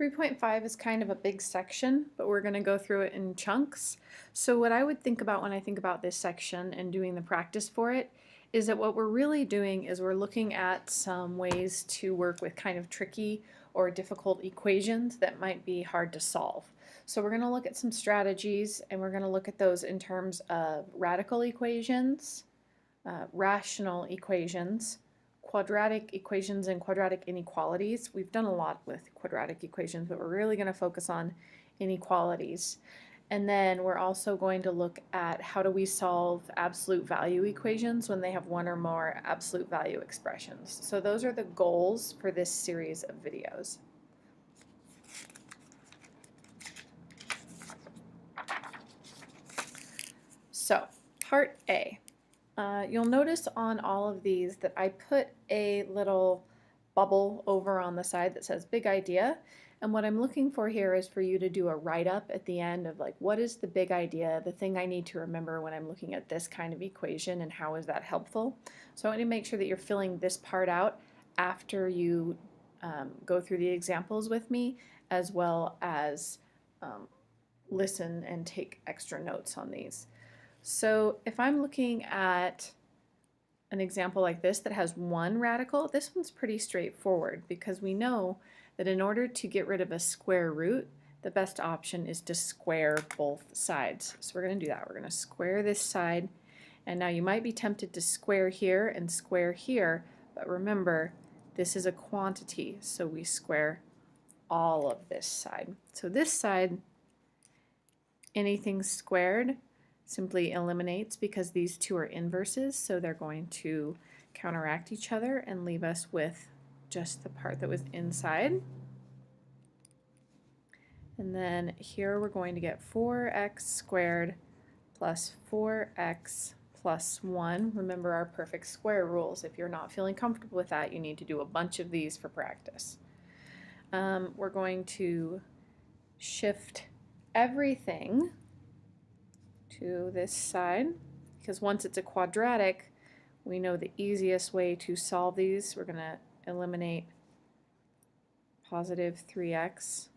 3.5 is kind of a big section, but we're going to go through it in chunks. So what I would think about when I think about this section and doing the practice for it is that what we're really doing is we're looking at some ways to work with kind of tricky or difficult equations that might be hard to solve. So we're going to look at some strategies, and we're going to look at those in terms of radical equations, rational equations, quadratic equations and quadratic inequalities. We've done a lot with quadratic equations, but we're really going to focus on inequalities. And then we're also going to look at how do we solve absolute value equations when they have one or more absolute value expressions. So those are the goals for this series of videos. So, part A. You'll notice on all of these that I put a little bubble over on the side that says big idea, and what I'm looking for here is for you to do a write-up at the end of like, what is the big idea, the thing I need to remember when I'm looking at this kind of equation, and how is that helpful? So I want to make sure that you're filling this part out after you go through the examples with me, as well as listen and take extra notes on these. So if I'm looking at an example like this that has one radical, this one's pretty straightforward because we know that in order to get rid of a square root, the best option is to square both sides. So we're going to do that. We're going to square this side, and now you might be tempted to square here and square here, but remember, this is a quantity, so we square all of this side. So this side, anything squared simply eliminates because these two are inverses, so they're going to counteract each other and leave us with just the part that was inside. And then here we're going to get 4x squared plus 4x plus 1. Remember our perfect square rules. If you're not feeling comfortable with that, you need to do a bunch of these for practice. We're going to shift everything to this side, because once it's a quadratic, we know the easiest way to solve these. We're going to eliminate positive 3x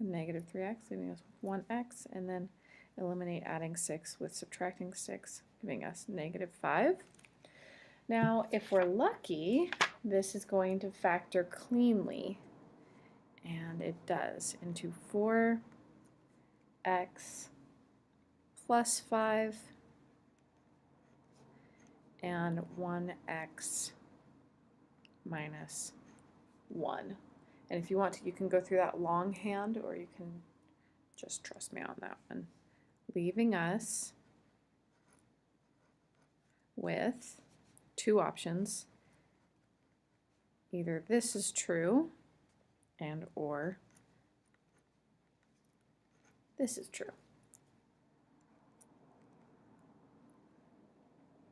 and negative 3x, leaving us with 1x, and then eliminate adding 6 with subtracting 6, giving us negative 5. Now, if we're lucky, this is going to factor cleanly, and it does, into 4x plus 5 and 1x minus 1. And if you want to, you can go through that longhand, or you can just trust me on that one, leaving us with two options. Either this is true and or this is true.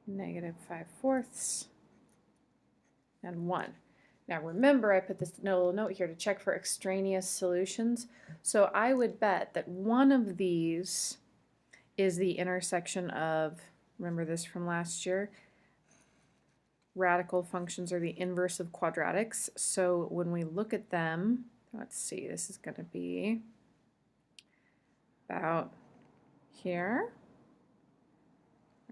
Negative 5/4 and 1. Now remember, I put this little note here to check for extraneous solutions. So I would bet that one of these is the intersection of, remember this from last year, radical functions are the inverse of quadratics. So when we look at them, let's see, this is going to be about here.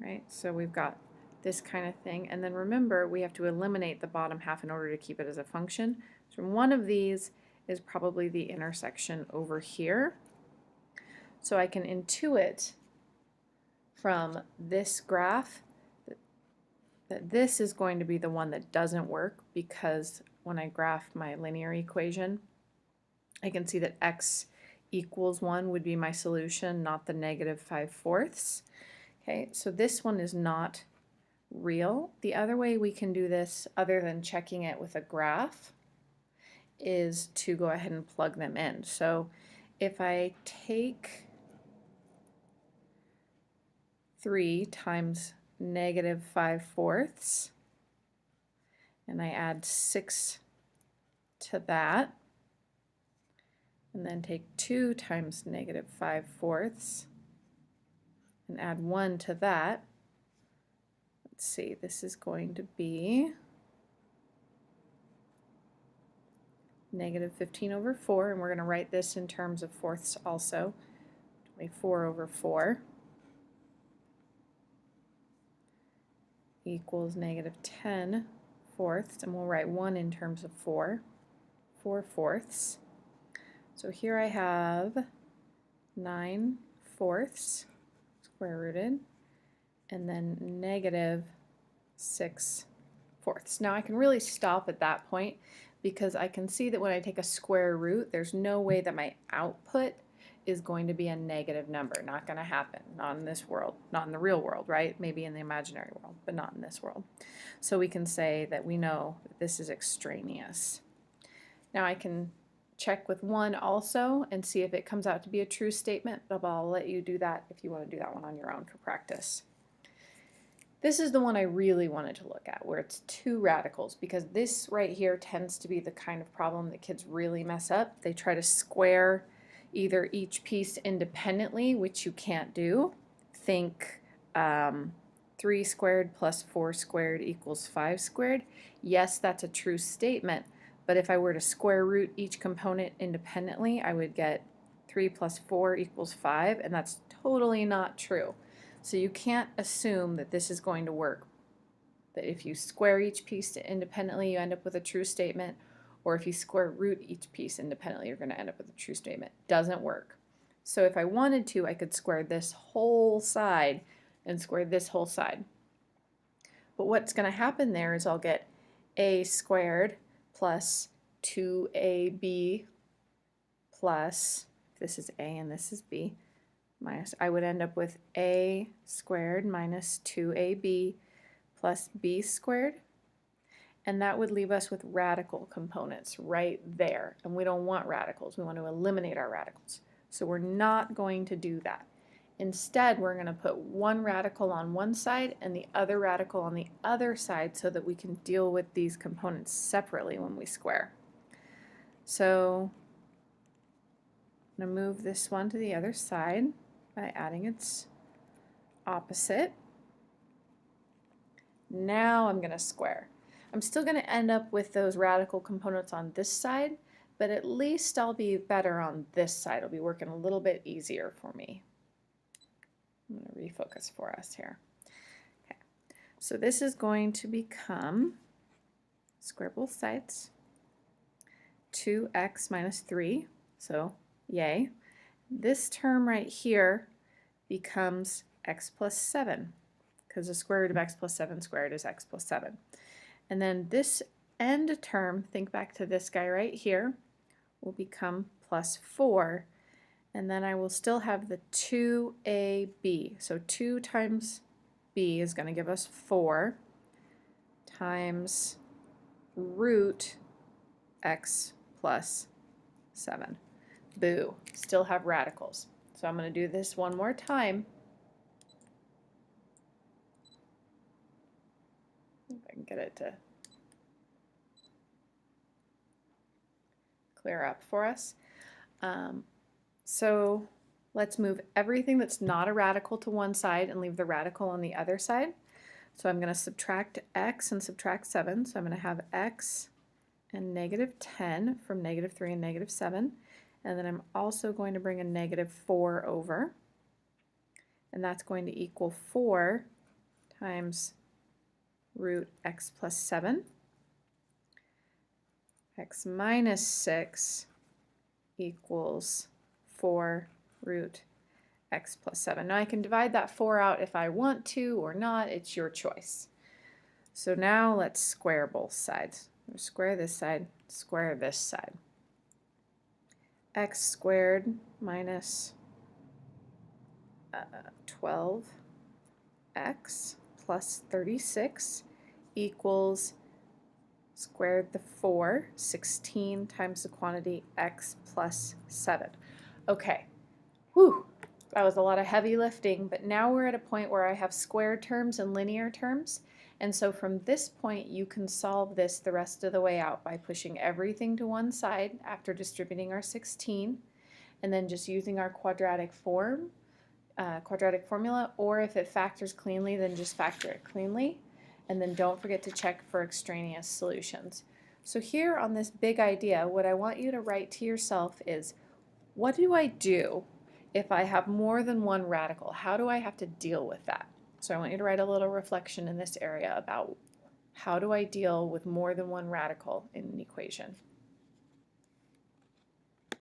Right, so we've got this kind of thing, and then remember we have to eliminate the bottom half in order to keep it as a function. So one of these is probably the intersection over here. So I can intuit from this graph that this is going to be the one that doesn't work, because when I graph my linear equation, I can see that x equals 1 would be my solution, not the negative 5/4. Okay, so this one is not real. The other way we can do this, other than checking it with a graph, is to go ahead and plug them in. So if I take 3 times negative 5/4 and I add 6 to that, and then take 2 times negative 5/4 and add 1 to that, let's see, this is going to be negative 15 over 4, and we're going to write this in terms of fourths also. 24 over 4 equals negative 10 fourths, and we'll write 1 in terms of 4 fourths. So here I have 9 fourths square rooted, and then negative 6 fourths. Now I can really stop at that point because I can see that when I take a square root, there's no way that my output is going to be a negative number. Not going to happen. Not in this world. Not in the real world, right? Maybe in the imaginary world, but not in this world. So we can say that we know that this is extraneous. Now I can check with 1 also and see if it comes out to be a true statement, but I'll let you do that if you want to do that one on your own for practice. This is the one I really wanted to look at, where it's 2 radicals, because this right here tends to be the kind of problem that kids really mess up. They try to square either each piece independently, which you can't do. Think 3 squared plus 4 squared equals 5 squared. Yes, that's a true statement, but if I were to square root each component independently, I would get 3 plus 4 equals 5, and that's totally not true. So you can't assume that this is going to work. That if you square each piece independently, you end up with a true statement, or if you square root each piece independently, you're going to end up with a true statement. Doesn't work. So if I wanted to, I could square this whole side and square this whole side. But what's going to happen there is I'll get a squared plus 2ab plus, this is a and this is b, minus, I would end up with a squared minus 2ab plus b squared, and that would leave us with radical components right there, and we don't want radicals. We want to eliminate our radicals, so we're not going to do that. Instead, we're going to put 1 radical on one side and the other radical on the other side so that we can deal with these components separately when we square. So I'm going to move this one to the other side by adding its opposite. Now I'm going to square. I'm still going to end up with those radical components on this side, but at least I'll be better on this side. It'll be working a little bit easier for me. I'm going to refocus for us here. Okay, so this is going to become, square both sides, 2x minus 3, so yay. This term right here becomes x plus 7, because the square root of x plus 7 squared is x plus 7. And then this end term, think back to this guy right here, will become plus 4. And then I will still have the 2ab. So 2 times b is going to give us 4 times root x plus 7. Boo. Still have radicals. So I'm going to do this one more time. If I can get it to clear up for us. So let's move everything that's not a radical to one side and leave the radical on the other side. So I'm going to subtract x and subtract 7. So I'm going to have x and negative 10 from negative 3 and negative 7. And then I'm also going to bring a negative 4 over. And that's going to equal 4 times root x plus 7. X minus 6 equals 4 root x plus 7. Now I can divide that 4 out if I want to or not. It's your choice. So now let's square both sides. Square this side, square this side. X squared minus 12x plus 36 equals square root the 4, 16 times the quantity x plus 7. Okay, whew, that was a lot of heavy lifting, but now we're at a point where I have square terms and linear terms, and so from this point you can solve this the rest of the way out by pushing everything to one side after distributing our 16, and then just using our quadratic formula, or if it factors cleanly, then just factor it cleanly. And then don't forget to check for extraneous solutions. So here on this big idea, what I want you to write to yourself is, what do I do if I have more than one radical? How do I have to deal with that? So I want you to write a little reflection in this area about how do I deal with more than one radical in an equation.